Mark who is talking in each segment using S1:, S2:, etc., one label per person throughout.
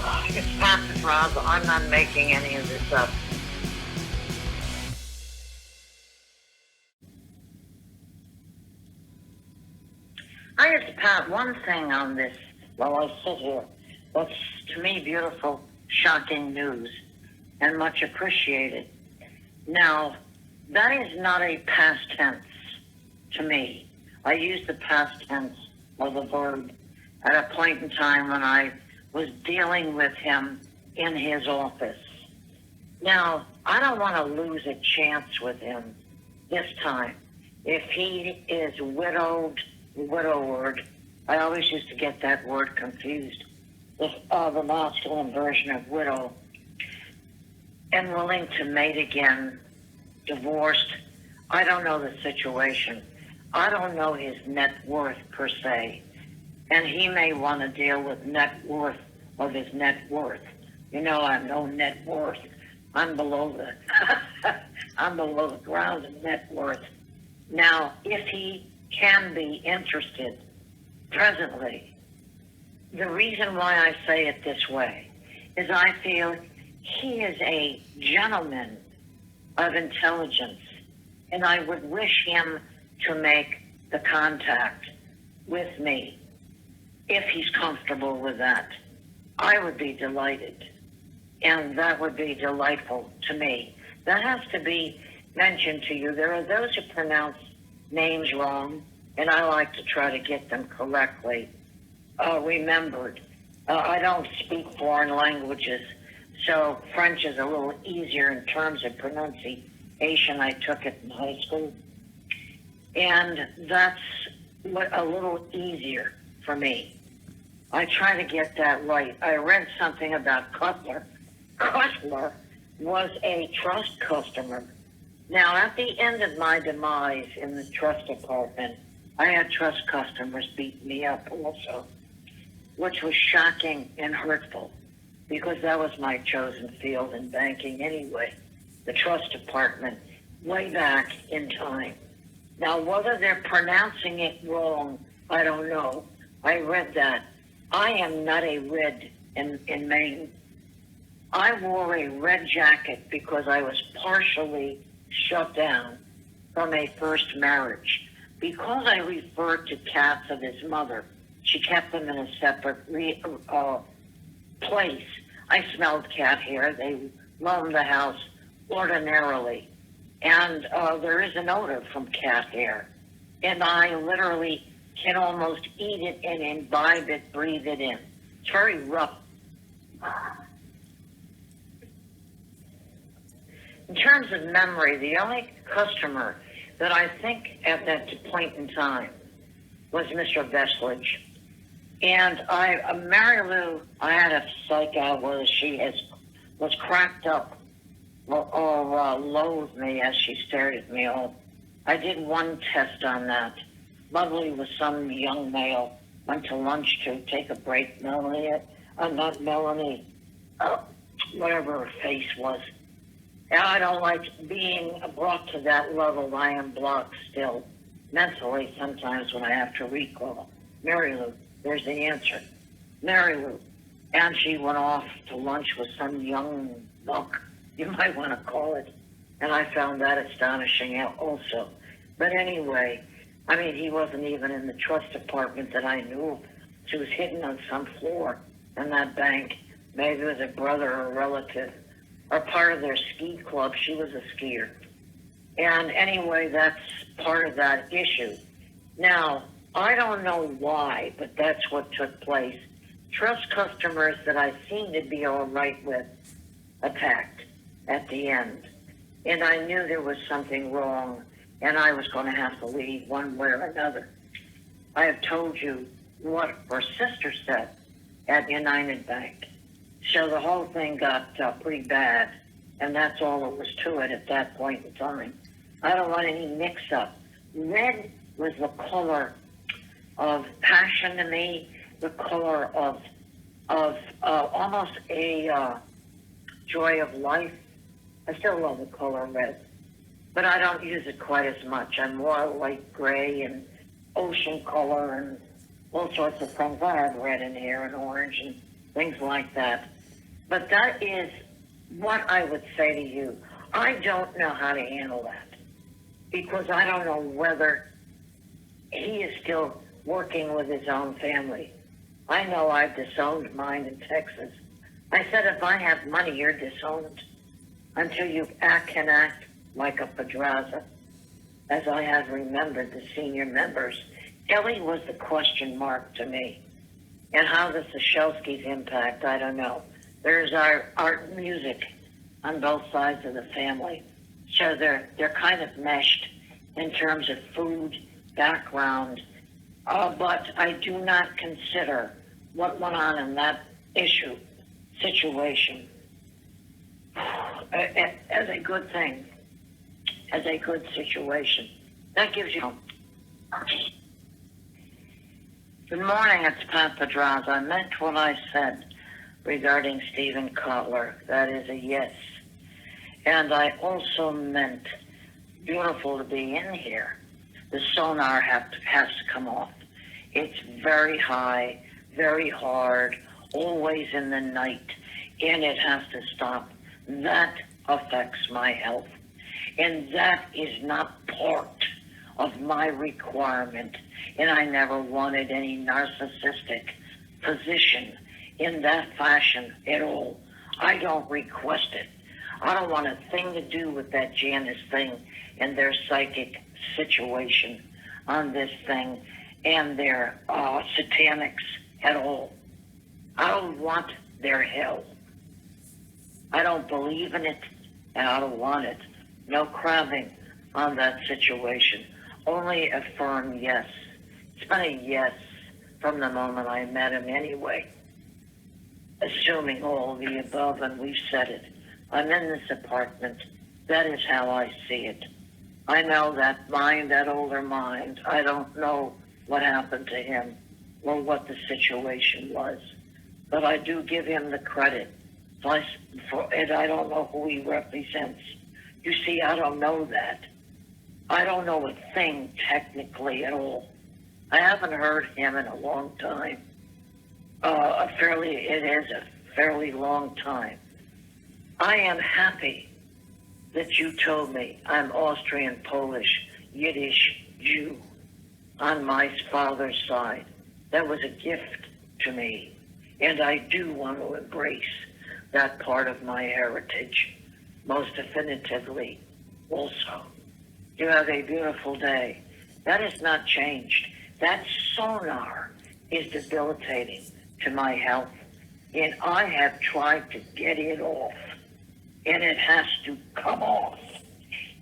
S1: It's Podraza. I'm not making any of this up. I just pat one thing on this while I sit here. That's, to me, beautiful, shocking news and much appreciated. Now, that is not a past tense to me. I use the past tense of the verb at a point in time when I was dealing with him in his office. Now, I don't want to lose a chance with him this time. If he is widowered, I always used to get that word confused. The masculine version of widow, and willing to mate again, divorced. I don't know the situation. I don't know his net worth per se. And he may want to deal with net worth of his net worth. You know, I have no net worth. I'm below the ground in net worth. Now, if he can be interested presently, the reason why I say it this way is I feel he is a gentleman of intelligence, and I would wish him to make the contact with me if he's comfortable with that. I would be delighted, and that would be delightful to me. That has to be mentioned to you. There are those who pronounce names wrong, and I like to try to get them correctly remembered. I don't speak foreign languages, so French is a little easier in terms of pronunciation. I took it in high school, and that's a little easier for me. I try to get that right. I read something about Cutler. Cutler was a trust customer. Now, at the end of my demise in the trust department, I had trust customers beat me up also, which was shocking and hurtful because that was my chosen field in banking anyway, the trust department, way back in time. Now, whether they're pronouncing it wrong, I don't know. I read that. I am not a red in Maine. I wore a red jacket because I was partially shut down from a first marriage. Because I referred to cats of his mother, she kept them in a separate place. I smelled cat hair. They roamed the house ordinarily. And there is an odor from cat hair. And I literally can almost eat it and imbibe it, breathe it in. It's very rough. In terms of memory, the only customer that I think at that point in time was Mr. Veslige. And Mary Lou, I had a psych out where she was cracked up or loathed me as she stared at me. I did one test on that. Lovely was some young male, went to lunch to take a break. Melanie, not Melanie, whatever her face was. And I don't like being brought to that level. I am blocked still, mentally sometimes when I have to recall. Mary Lou, there's the answer. Mary Lou. And she went off to lunch with some young buck, you might want to call it. And I found that astonishing also. But anyway, I mean, he wasn't even in the trust department that I knew of. She was hidden on some floor in that bank. Maybe it was a brother or a relative, or part of their ski club. She was a skier. And anyway, that's part of that issue. Now, I don't know why, but that's what took place. Trust customers that I seemed to be all right with attacked at the end. And I knew there was something wrong, and I was going to have to leave one way or another. I have told you what her sister said at United Bank. So the whole thing got pretty bad, and that's all there was to it at that point in time. I don't want any mix-up. Red was the color of passion to me, the color of almost a joy of life. I still love the color red, but I don't use it quite as much. I'm more light gray and ocean color and all sorts of things. I have red in here and orange and things like that. But that is what I would say to you. I don't know how to handle that because I don't know whether he is still working with his own family. I know I've disowned mine in Texas. I said, if I have money, you're disowned until you can act like a Podraza, as I have remembered the senior members. Ellie was the question mark to me. And how the Soshelskis impact, I don't know. There's our art music on both sides of the family. So they're kind of meshed in terms of food, background. But I do not consider what went on in that situation, as a good thing, as a good situation. That gives you. Good morning, it's Pat Podraza. I meant what I said regarding Stephen Kotler. That is a yes. And I also meant beautiful to be in here. The sonar has to come off. It's very high, very hard, always in the night, and it has to stop. That affects my health. And that is not part of my requirement. And I never wanted any narcissistic position in that fashion at all. I don't request it. I don't want a thing to do with that Janice thing and their psychic situation on this thing and their satanics at all. I don't want their hell. I don't believe in it, and I don't want it. No crabbing on that situation. Only a firm yes. It's been a yes from the moment I met him anyway. Assuming all the above, and we've said it. I'm in this apartment. That is how I see it. I know that mind, that older mind. I don't know what happened to him or what the situation was. But I do give him the credit. And I don't know who he represents. You see, I don't know that. I don't know a thing technically at all. I haven't heard him in a long time. It is a fairly long time. I am happy that you told me I'm Austrian, Polish, Yiddish, Jew on my father's side. That was a gift to me. And I do want to embrace that part of my heritage most definitively also. You have a beautiful day. That has not changed. That sonar is debilitating to my health. And I have tried to get it off. And it has to come off.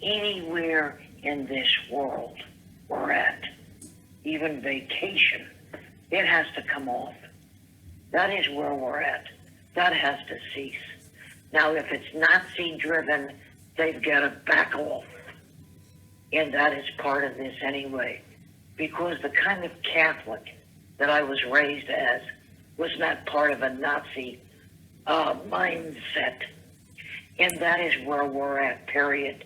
S1: Anywhere in this world we're at, even vacation, it has to come off. That is where we're at. That has to cease. Now, if it's Nazi-driven, they've got to back off. And that is part of this anyway. Because the kind of Catholic that I was raised as was not part of a Nazi mindset. And that is where we're at, period.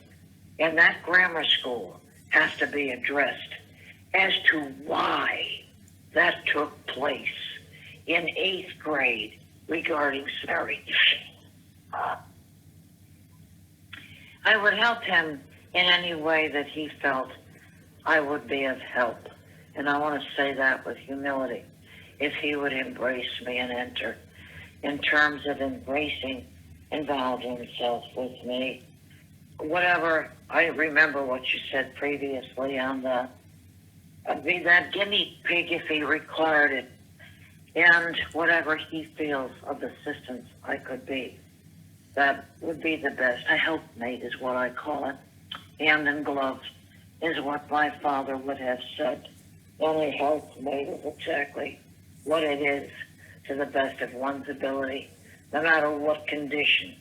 S1: And that grammar school has to be addressed as to why that took place in 8th grade regarding marriage. I would help him in any way that he felt I would be of help. And I want to say that with humility. If he would embrace me and enter in terms of involving himself with me. Whatever, I remember what you said previously on be that guinea pig if he required it. And whatever he feels of assistance I could be, that would be the best. A helpmate is what I call it. Hand in glove is what my father would have said. Only helpmate is exactly what it is to the best of one's ability, no matter what condition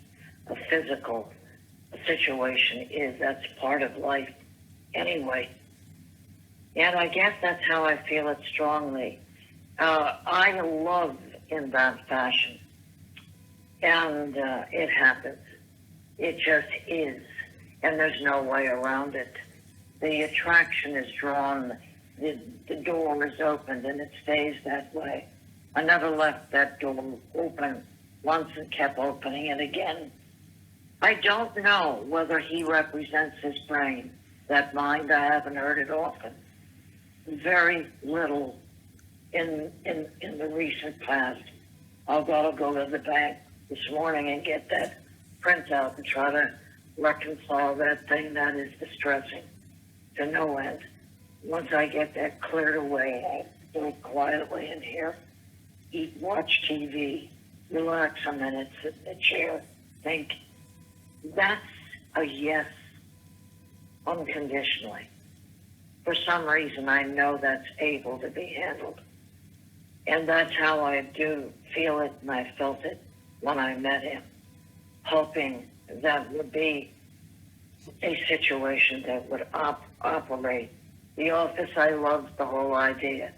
S1: a physical situation is. That's part of life anyway. And I guess that's how I feel it strongly. I love in that fashion. And it happens. It just is. And there's no way around it. The attraction is drawn. The door is opened and it stays that way. I never left that door open once and kept opening it again. I don't know whether he represents his brain. That mind, I haven't heard it often. Very little in the recent past. I've got to go to the bank this morning and get that printout and try to reconcile that thing that is distressing to no end. Once I get that cleared away, I'll do it quietly in here, eat, watch TV, relax a minute, sit in the chair, think. That's a yes, unconditionally. For some reason, I know that's able to be handled. And that's how I do feel it, and I felt it when I met him, hoping that would be a situation that would operate. The office, I loved the whole idea.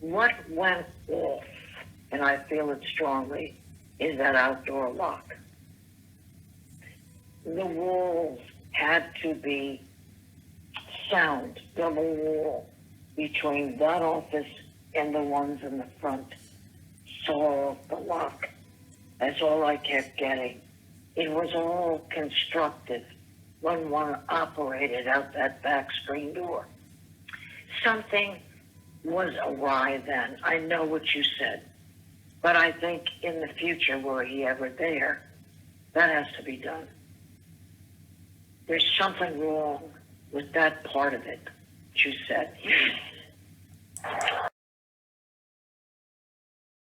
S1: What went off, and I feel it strongly, is that outdoor lock. The walls had to be sound, double wall, between that office and the ones in the front. Saw the lock. That's all I kept getting. It was all constructive when one operated out that back screen door. Something was awry then. I know what you said. But I think in the future, were he ever there, that has to be done. There's something wrong with that part of it, you said.